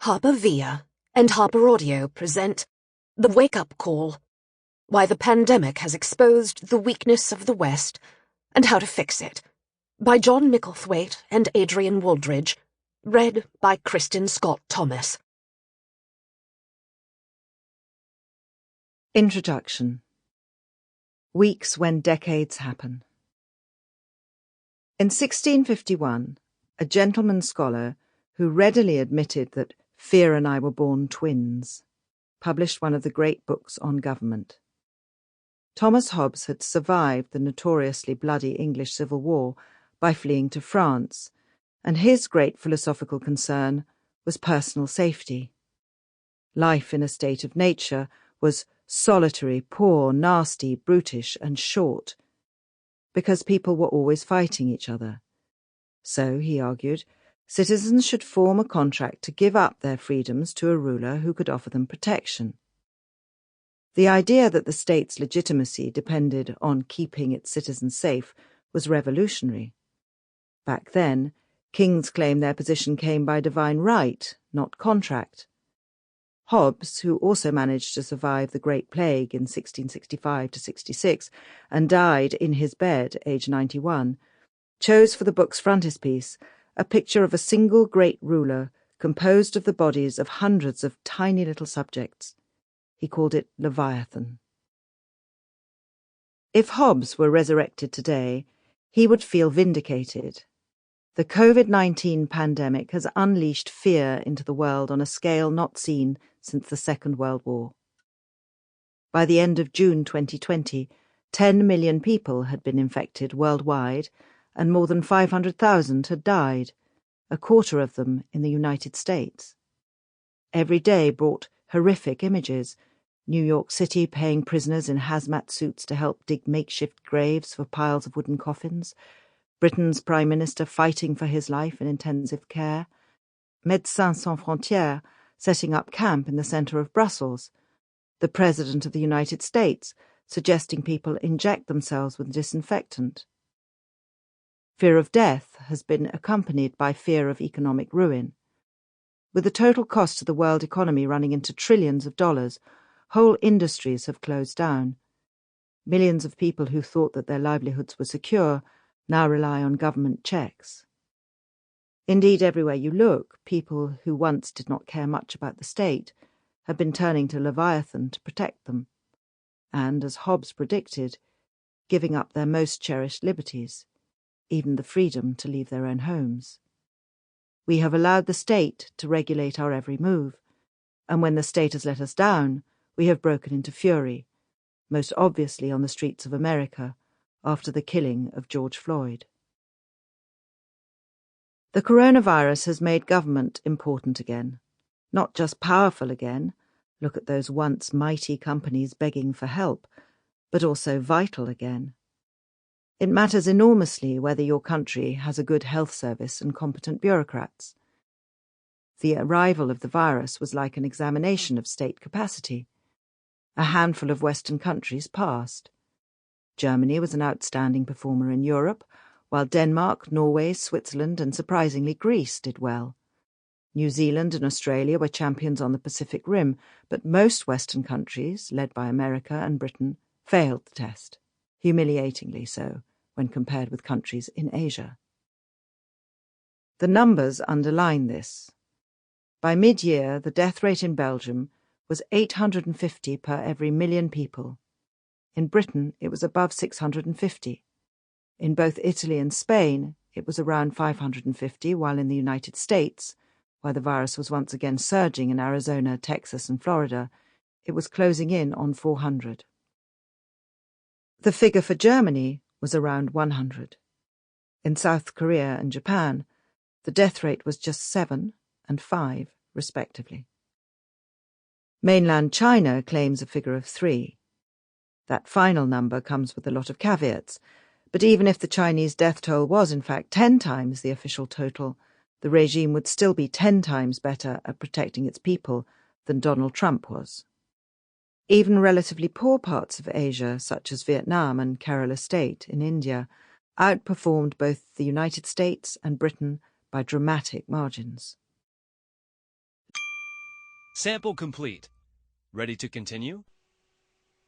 HarperVia and HarperAudio present The Wake-Up Call: Why the Pandemic Has Exposed the Weakness of the West and How to Fix It, by John Micklethwaite and Adrian Wooldridge, read by Kristin Scott Thomas. Introduction. Weeks when decades happen. In 1651, a gentleman scholar who readily admitted that fear and I were born twins published one of the great books on government. Thomas Hobbes had survived the notoriously bloody English Civil War by fleeing to France, and his great philosophical concern was personal safety. Life in a state of nature was solitary, poor, nasty, brutish, and short, because people were always fighting each other. So, he argued, citizens should form a contract to give up their freedoms to a ruler who could offer them protection. The idea that the state's legitimacy depended on keeping its citizens safe was revolutionary. Back then, kings claimed their position came by divine right, not contract. Hobbes, who also managed to survive the Great Plague in 1665–66 and died in his bed, aged 91, chose for the book's frontispiece a picture of a single great ruler composed of the bodies of hundreds of tiny little subjects. He called it Leviathan. If Hobbes were resurrected today, he would feel vindicated. The COVID-19 pandemic has unleashed fear into the world on a scale not seen since the Second World War. By the end of June 2020, 10 million people had been infected worldwide, and more than 500,000 had died, a quarter of them in the United States. Every day brought horrific images: New York City paying prisoners in hazmat suits to help dig makeshift graves for piles of wooden coffins, Britain's Prime Minister fighting for his life in intensive care, Médecins Sans Frontières setting up camp in the centre of Brussels, the President of the United States suggesting people inject themselves with disinfectant. Fear of death has been accompanied by fear of economic ruin. With the total cost to the world economy running into trillions of dollars, whole industries have closed down. Millions of people who thought that their livelihoods were secure now rely on government checks. Indeed, everywhere you look, people who once did not care much about the state have been turning to Leviathan to protect them, and, as Hobbes predicted, giving up their most cherished liberties, even the freedom to leave their own homes. We have allowed the state to regulate our every move, and when the state has let us down, we have broken into fury, most obviously on the streets of America after the killing of George Floyd. The coronavirus has made government important again, not just powerful again, look at those once mighty companies begging for help, but also vital again. It matters enormously whether your country has a good health service and competent bureaucrats. The arrival of the virus was like an examination of state capacity. A handful of Western countries passed. Germany was an outstanding performer in Europe, while Denmark, Norway, Switzerland, and surprisingly Greece did well. New Zealand and Australia were champions on the Pacific Rim, but most Western countries, led by America and Britain, failed the test, humiliatingly so, when compared with countries in Asia. The numbers underline this. By mid-year, the death rate in Belgium was 850 per every million people. In Britain, it was above 650. In both Italy and Spain, it was around 550, while in the United States, where the virus was once again surging in Arizona, Texas, and Florida, it was closing in on 400. The figure for Germany was around 100. In South Korea and Japan, the death rate was just 7 and 5, respectively. Mainland China claims a figure of 3. That final number comes with a lot of caveats, but even if the Chinese death toll was in fact 10 times the official total, the regime would still be 10 times better at protecting its people than Donald Trump was. Even relatively poor parts of Asia, such as Vietnam and Kerala State in India, outperformed both the United States and Britain by dramatic margins. Sample complete. Ready to continue?